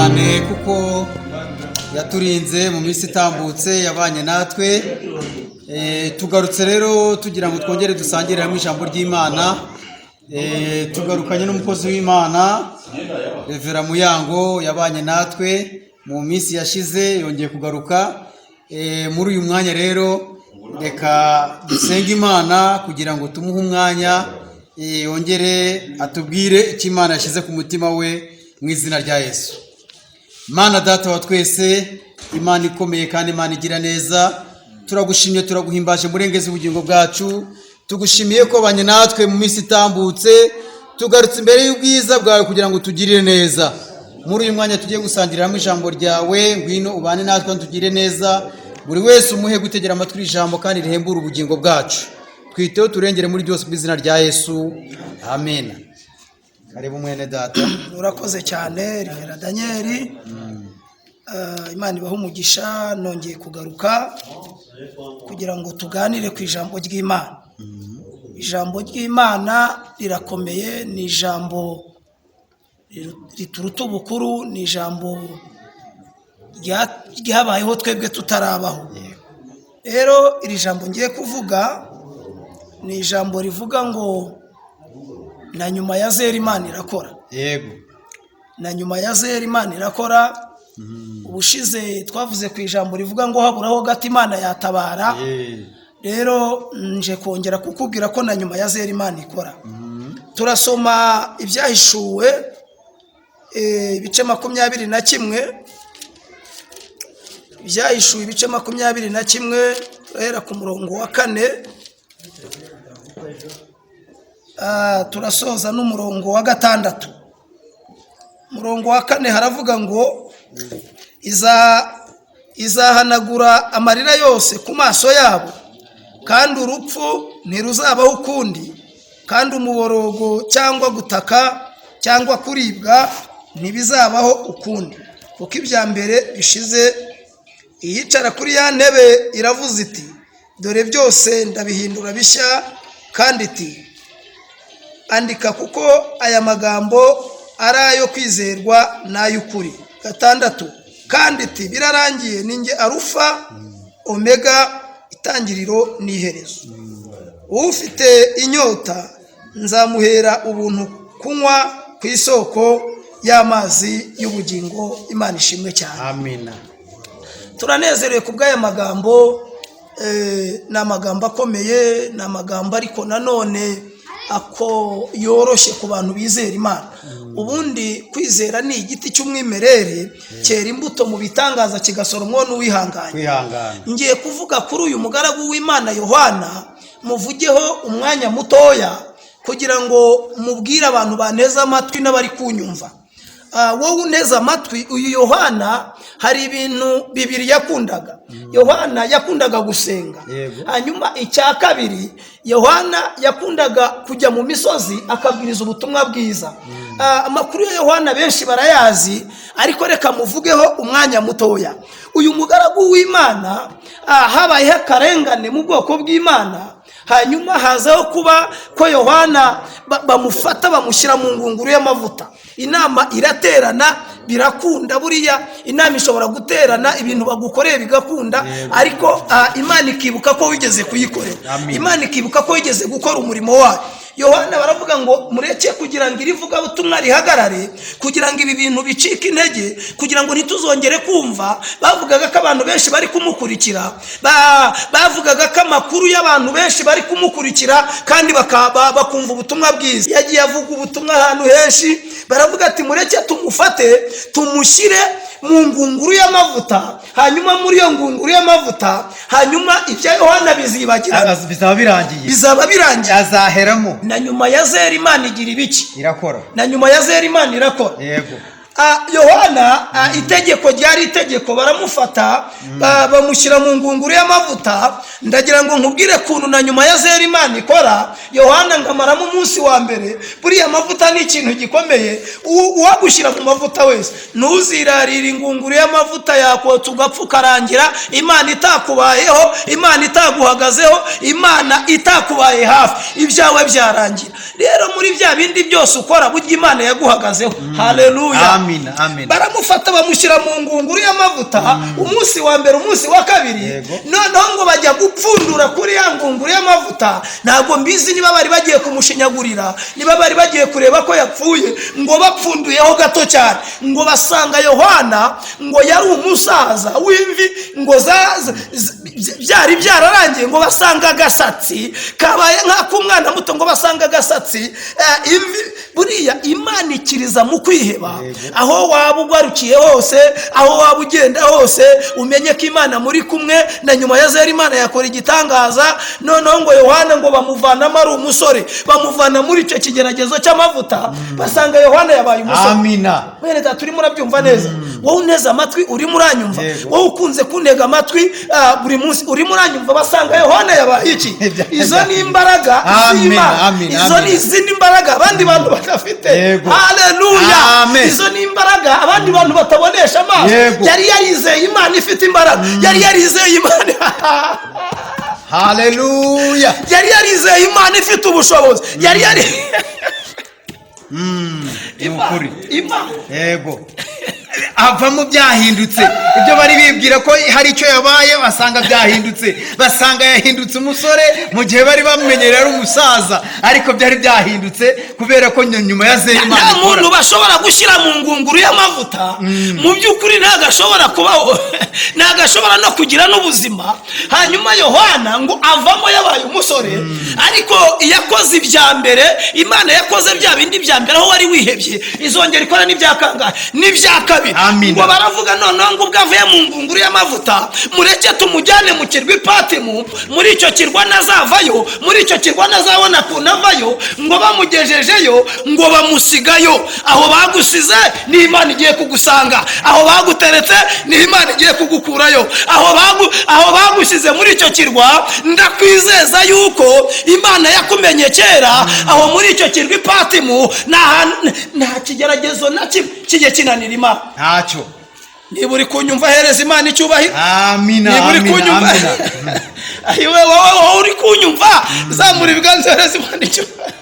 cyane kuko yaturinze mu minsi itambutse yabanye natwe. Tugarutse rero tugira ngo twongere dusangire hamwe ijambo ry'Imana. Tugarukanye n'umukozi w'Imana Revera Muyango yabanye natwe mu minsi yashize, yongeye kugaruka muri uyu mwanya. Rero reka dusenge Imana kugira ngo tumuhe umwanya yongere atubwire icyo Imana yashyize ku mutima we mu izina rya Yesu. Mana data wa twese, Imana ikomeye kandi Imana igira neza, turagushimye turaguhimbaje murengezi ubugingo bwacu. Tugushimiye ko banye natwe mu minsi itambutse, tugarutse imbere y'ubwiza bwawe kugira ngo tugirire neza. Muri uyu mwanya tugiye gusangirira hamwe ijambo ryawe, ngwino ubane natwe tugire neza. Buri wese umuhe gutegera amatwi ijambo kandi rihembura ubugingo bwacu. Twiteho turengere muri byose mu izina rya Yesu, amen. Karibu mwene data. Urakoze cyane Revera Daniel. Imana ibahe umugisha, nongeye kugaruka kugira ngo tuganire ku ijambo ry'Imana. Ijambo ry'Imana rirakomeye, ni ijambo rituruta ubukuru, ni ijambo ryabayeho twebwe tutarabaho. Rero iri jambo ngiye kuvuga ni ijambo rivuga ngo na nyuma ya zera Imana irakora. Yego. Na nyuma ya zera Imana irakora. Ubushize twavuze ku ijambo rivuga ngo haburaho gato Imana yatabara. Rero nje kongera kukubwira ko na nyuma ya zera Imana ikora. Turasoma ibyahishuwe ibice 21. Ibyahishuwe ibice 21, turahera ku murongo wa 4. Turasoza n'umurongo wa 6. Umurongo wa 4 haravuga ngo izahanagura amarira yose ku maso yabo, kandi urupfu ntiruzabaho ukundi, kandi umuborogo cyangwa gutaka cyangwa kuribwa ntibizabaho ukundi, kuko ibya mbere bishize. Iyicara kuri ya ntebe iravuze iti, dore byose ndabihindura bishya, kandi iti, andika kuko aya magambo ari ayo kwizerwa n'ay'ukuri. 6. Kandi iti, birarangiye, ninjye Arufa Omega, itangiriro n'iherezo. Ufite inyota nzamuhera ubuntu kunywa ku isoko y'amazi y'ubugingo. Imana ishimwe cyane. Amina. Turanezerewe ku bw'aya magambo. Ni amagambo akomeye, ni amagambo ariko nanone ako yoroshye ku bantu bizera Imana. Ubundi kwizera ni igiti cy'umwimerere, cyera imbuto mu bitangaza kigasoromwa n'uwihanganye. Ngiye kuvuga kuri uyu mugaragu w'Imana Yohana, muvugeho umwanya mutoya kugira ngo mubwire abantu baneza amatwi n'abari kunyumva. Wowe uneza amatwi, uyu Yohana hari ibintu bibiri yakundaga. Yohana yakundaga gusenga. Hanyuma icya kabiri, Yohana yakundaga kujya mu misozi akabwiriza ubutumwa bwiza. Amakuru ya Yohana benshi barayazi, ariko reka muvugeho umwanya mutoya. Uyu mugaragu w'Imana habayeho akarengane mu bwoko bw'Imana, hanyuma hazaho kuba ko Yohana bamufata bamushyira mu ngunguru y'amavuta. Inama iraterana, birakunda. Buriya inama ishobora guterana, ibintu bagukoreye bigakunda, ariko Imana ikibuka ko wigeze kuyikorera. Imana ikibuka ko wigeze gukora umurimo wayo. Yohana baravuga ngo mureke kugira ngo irivuga ubutumwa rihagarare, kugira ngo ibi bintu bicike intege, kugira ngo ntituzongere kumva. Bavugaga ko abantu benshi bari kumukurikira, bavugaga ko amakuru y'abantu benshi bari kumukurikira kandi bakumva ubutumwa bwiza. Yagiye avuga ubutumwa ahantu henshi, baravuga ati mureke tumufate tumushyire mu ngunguru y'amavuta, hanyuma muri iyo ngunguru y'amavuta, hanyuma ibya Yohana bizaba birangiye, azaheramo. Na nyuma ya zera Imana igira ibiki? Irakora. Na nyuma ya zera Imana irakora. Yego. Yohana itegeko ryari itegeko, baramufata bamushyira mu ngunguru y'amavuta. Ndagira ngo nkubwire kuntu na nyuma ya zera Imana ikora. Yohana ngamaramo umunsi wa mbere. Buriya amavuta ni ikintu gikomeye. Uwagushyira mu mavuta wese ntuzirarira ingunguru y'amavuta yakotsa ugapfa ukarangira Imana itakubayeho, Imana itaguhagazeho, Imana itakubaye hafi, ibyawe byarangira. Rero muri bya bindi byose ukora burya Imana yaguhagazeho. Haleluya. amina amina. baramufata bamushyira mu ngunguru y'amavuta umunsi wa mbere umunsi wa kabiri. Noneho ngo bajya gupfundura kuri ya ngunguru y'amavuta. Ntabwo mbizi niba bari bagiye kumushinyagurira, niba bari bagiye kureba ko yapfuye, ngo bapfunduyeho gato cyane ngo basanga Yohana ngo yari umusaza w'imvi ngo byari byararangiye, ngo basanga agasatsi kabaye nk'ak'umwana muto, ngo basanga agasatsi imvi. Buriya Imana ikiriza mu kwiheba. Aho waba ugarukiye hose, aho waba ugenda hose, umenye ko Imana muri kumwe. Na nyuma ya zera Imana yakora igitangaza. Noneho ngo Yohana ngo bamuvanamo ari umusore, bamuvana muri icyo kigeragezo cy'amavuta, basanga Yohana yabaye umusore. Amina. Mwene data urimo urabyumva neza? Wowe uneze amatwi urimo uranyumva? Wowe ukunze kuntega amatwi buri munsi urimo uranyumva? Basanga Yohana yabaye iki? Izo ni imbaraga z'Imana. Izo ni izindi mbaraga abandi bantu badafite. Haleluya. Izo ni imbaraga abandi bantu batabonesha amaso. Yari yarizeye Imana ifite imbaraga. Yari yarizeye Imana. Haleluya. Yari yarizeye Imana ifite ubushobozi. Yari Imana. Yego. Avamo byahindutse. Ibyo bari bibwira ko hari icyo yabaye, basanga byahindutse. Basanga yahindutse umusore mu gihe bari bamenyerera ari umusaza, ariko byari byahindutse kubera ko nyuma ya zera Imana. Nta muntu bashobora gushyira mu ngunguru y'amavuta mu by'ukuri ntagashobora kubaho, ntagashobora no kugira n'ubuzima. Hanyuma Yohana ngo avamo yabaye umusore, ariko yakoze ibya mbere. Imana yakoze bya bindi bya mbere aho wari wihebye, izongera ikora n'ibya kangahe n'ibya kabiri. Ngo baravuga noneho ngo ubwo avuye mu ngunguru y'amavuta, mureke tumujyane mu kirwa Ipatimu, muri icyo kirwa nazavayo, muri icyo kirwa nazabona kunavayo. Ngo bamugejejeyo ngo bamusigayo. Aho bagusize ni Imana igiye kugusanga, aho baguteretse ni Imana igiye kugukurayo. Aho bagusize muri icyo kirwa, ndakwizeza yuko Imana yakumenye kera. Aho muri icyo kirwa Ipatimu nta kigeragezo na kimwe kijye kinanira Imana. Ntacyo. Niba uri kunyumva hereza Imana icyubahiro. Amina. Niba uri kunyumva, ayiwe wowe uri kunyumva, zamura ibiganza hereza Imana icyubahiro.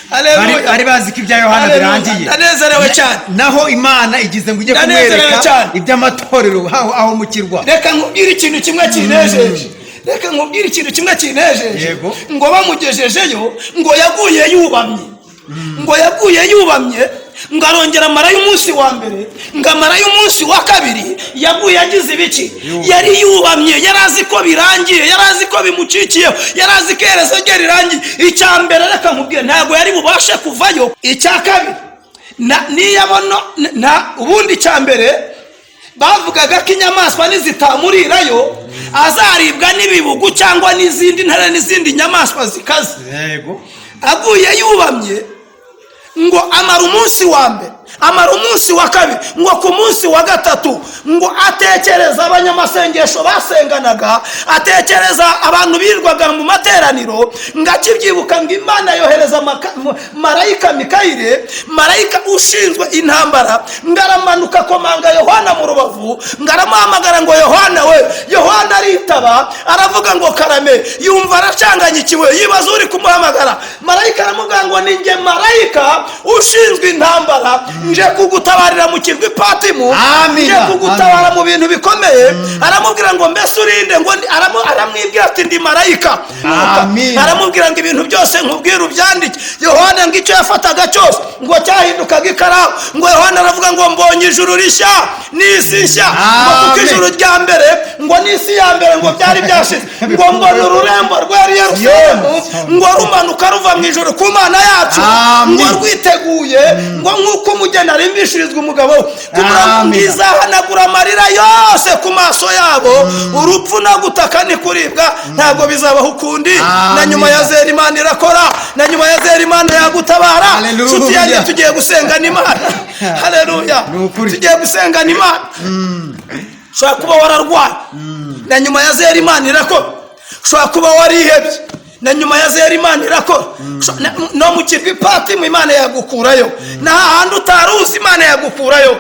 Haleluya. Bari bazi ko ibya Yohana birangiye. Ndanezerewe cyane. Naho Imana igize ngo ujye kumwereka iby'amatorero aho mu kirwa. Reka nkubwire ikintu kimwe kinejeje. Reka nkubwire ikintu kimwe kinejeje. Ngo bamugejejeyo ngo yaguye yubamye. Ngo yaguye yubamye, ngo arongera amarayo umunsi wa mbere, ngo amarayo umunsi wa kabiri. Yaguye agize ibiki? Yari yubamye, yari azi ko birangiye, yari azi ko bimucikiyeho, yari azi ko iherezo rye rirangiye. Icya mbere reka nkubwire, ntabwo yari bubashe kuvayo. Icya kabiri ubundi icya mbere bavugaga ko inyamaswa nizitamurirayo azaribwa n'ibibugu cyangwa n'izindi ntare n'izindi nyamaswa zikaze. Aguye yubamye ngo amara umunsi wa mbere, amara umunsi wa kabiri, ngo ku munsi wa gatatu ngo atekereza abanyamasengesho basenganaga, atekereza abantu birirwaga mu materaniro. Ngo akibyibuka ngo Imana yohereza marayika Mikayire, marayika ushinzwe intambara, ngo aramanuka komanga Yohana mu rubavu, ngo aramuhamagara ngo Yohana we. Yohana aritaba, aravuga ngo karame. Yumva aracanganyikiwe, yibaza uri kumuhamagara. Marayika aramubwira ngo ni nge marayika ushinzwe intambara, nje kugutabarira mu kirwa Ipatimu, nje kugutabara mu bintu bikomeye. Aramubwira ngo mbese urinde? Ngo aramwibwira ati ndi marayika. Aramubwira ngo ibintu byose nkubwira ubyandike. Yohana ngo icyo yafataga cyose ngo cyahindukaga ikaramu. Ngo Yohana aravuga ngo mbonye ijuru rishya n'isi nshya. Ngo kuko ijuru rya mbere ngo n'isi ya mbere ngo byari byashize. Ngo mbona ururembo rwari Yerusalemu ngo rumanuka ruva mu ijuru ku Mana yacu, ngo rwiteguye ngo nk'uko umugeni arimbishirizwa umugabo kugira ngo izahanagura amarira yose ku maso yabo. Urupfu no gutaka ni kuribwa ntabwo bizabaho ukundi. Na nyuma ya zera Imana irakora, na nyuma ya zera Imana yagutabara. Nshuti yanjye tugiye gusengana Imana. Haleluya. Tugiye gusengana Imana. Ushobora kuba wararwaye, na nyuma ya zera Imana irakora. Ushobora kuba warihebye, na nyuma ya zera Imana irakora. No mu kirwa Ipatimu Imana yagukurayo, na hahandi utaruzi Imana yagukurayo.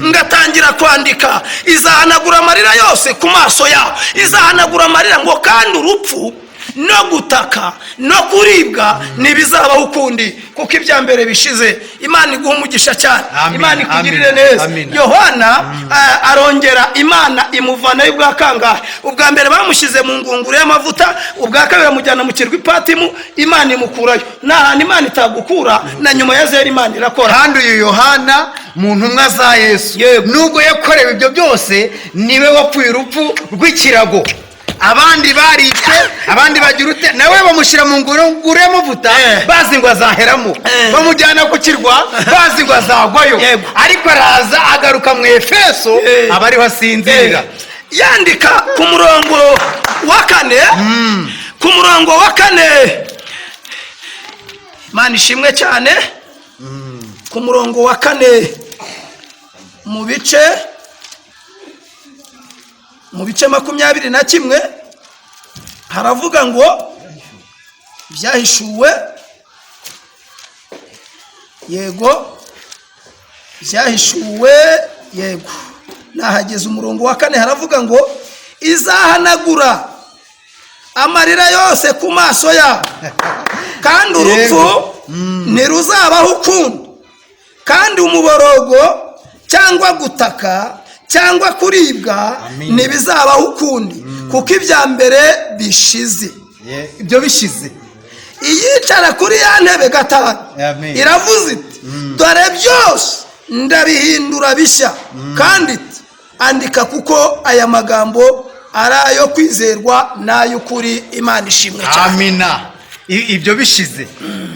Ngatangira kwandika, izahanagura amarira yose ku maso yawe, izahanagura amarira. Ngo kandi urupfu no gutaka no kuribwa ntibizabaho ukundi kuko ibya mbere bishize. Imana iguha umugisha cyane. Amen. Imana ikugirire Amen. neza. Amen. Yohana arongera Imana imuvanayo ubwa kangahe? Ubwa mbere bamushyize mu ngunguru y'amavuta, ubwa kabiri bamujyana mu kirwa Ipatimu, Imana imukurayo. N'ahantu Imana itagukura na nyuma ya zera Imana irakora. Kandi uyu Yohana mu ntumwa za Yesu nubwo yakorewe ibyo byose niwe wapfuye urupfu rw'ikirago. Abandi baricwe, abandi bagira ute, nawe bamushyira mu ngunguru y'amavuta bazi ngo azaheramo, bamujyana ku kirwa bazi ngo azagwayo, ariko araza agaruka mu Efeso abariho asinzira. Yandika ku murongo wa 4, ku murongo wa 4, Imana ishimwe cyane. Ku murongo wa 4 mu bice 21 haravuga ngo byahishuwe, yego byahishuwe, yego. Nahageze umurongo wa 4 haravuga ngo izahanagura amarira yose ku maso yabo, kandi urupfu ntiruzabaho ukundi, kandi umuborogo cyangwa gutaka cyangwa kuribwa ntibizabaho ukundi kuko ibya mbere bishize. Ibyo bishize. Iyicara kuri ya ntebe gatanu iravuze iti dore byose ndabihindura bishya, kandi andika kuko aya magambo ari ayo kwizerwa n'ay'ukuri. Imana ishimwe cyane. Amina. Ibyo bishize.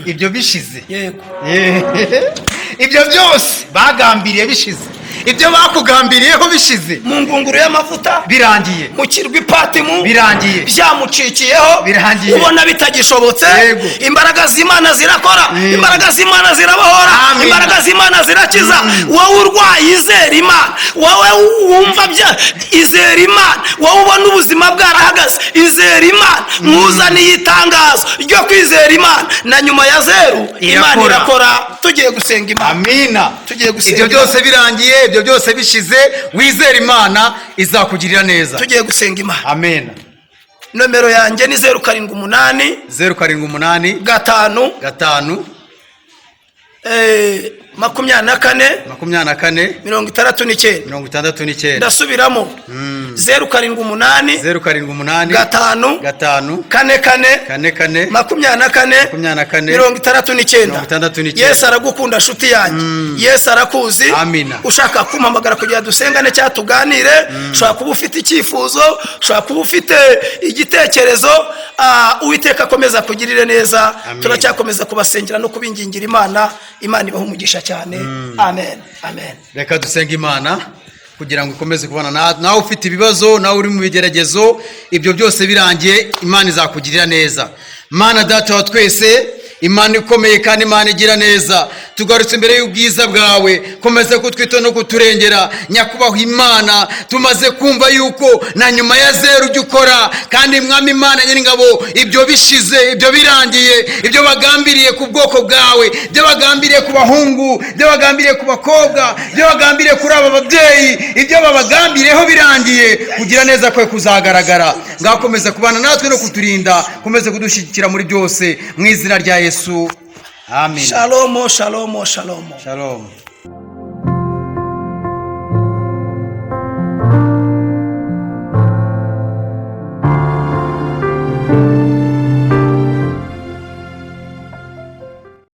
Ibyo bishize. Yego. Ibyo byose bagambiriye bishize. Ibyo bakugambiriyeho bishize. Mu ngunguru y'amavuta birangiye, mu kirwa Ipatimu birangiye, byamucikiyeho birangiye, ubona bitagishobotse. Imbaraga z'Imana zirakora, imbaraga z'Imana zirabohora, imbaraga z'Imana zirakiza. Wowe urwaye izera Imana, wowe wumva izera Imana, wowe ubona ubuzima bwarahagaze izera Imana. Muzaniye itangazo ryo kwizera Imana, na nyuma ya zeru Imana irakora. Tugiye gusenga Imana. Amina. Tugiye gusenga. Ibyo byose birangiye, ibyo byose bishize, wizera Imana izakugirira neza. Tugiye gusenga Imana. Amen. Nomero yanjye ni 078 078 5 5 24 69 ndasubiramo 078 5 44 69. Yesu aragukunda nshuti yanjye. Yesu arakuzi. Ushaka kumpamagara kugira dusengane cyangwa tuganire, ushaka kuba ufite icyifuzo, ushaka kuba ufite igitekerezo, Uwiteka akomeza kugirire neza. Turacyakomeza kubasengera no kubingingira Imana. Imana ibaha umugisha cyane. Amen. Amen. Reka dusenga Imana kugira ngo ikomeze kubana nawe ufite ibibazo, nawe uri mu bigeragezo, ibyo byose birangiye Imana izakugirira neza. Mana Data wa twese, Imana ikomeye kandi Imana igira neza, tugarutse imbere y'ubwiza bwawe, komeze kutwita no kuturengera. Nyakubahwa Imana, tumaze kumva yuko na nyuma ya zeru ujya ukora, kandi Mwami Imana Nyiringabo, ibyo bishize, ibyo birangiye, ibyo bagambiriye ku bwoko bwawe, ibyo bagambiriye ku bahungu, ibyo bagambiriye ku bakobwa, ibyo bagambiriye kuri aba babyeyi, ibyo babagambiriyeho birangiye, kugira neza kwe kuzagaragara. Ngakomeza kubana natwe no kuturinda, komeze kudushyigikira muri byose, mu izina rya Yesu. Amen. Shalom, shalom, shalom. Shalom.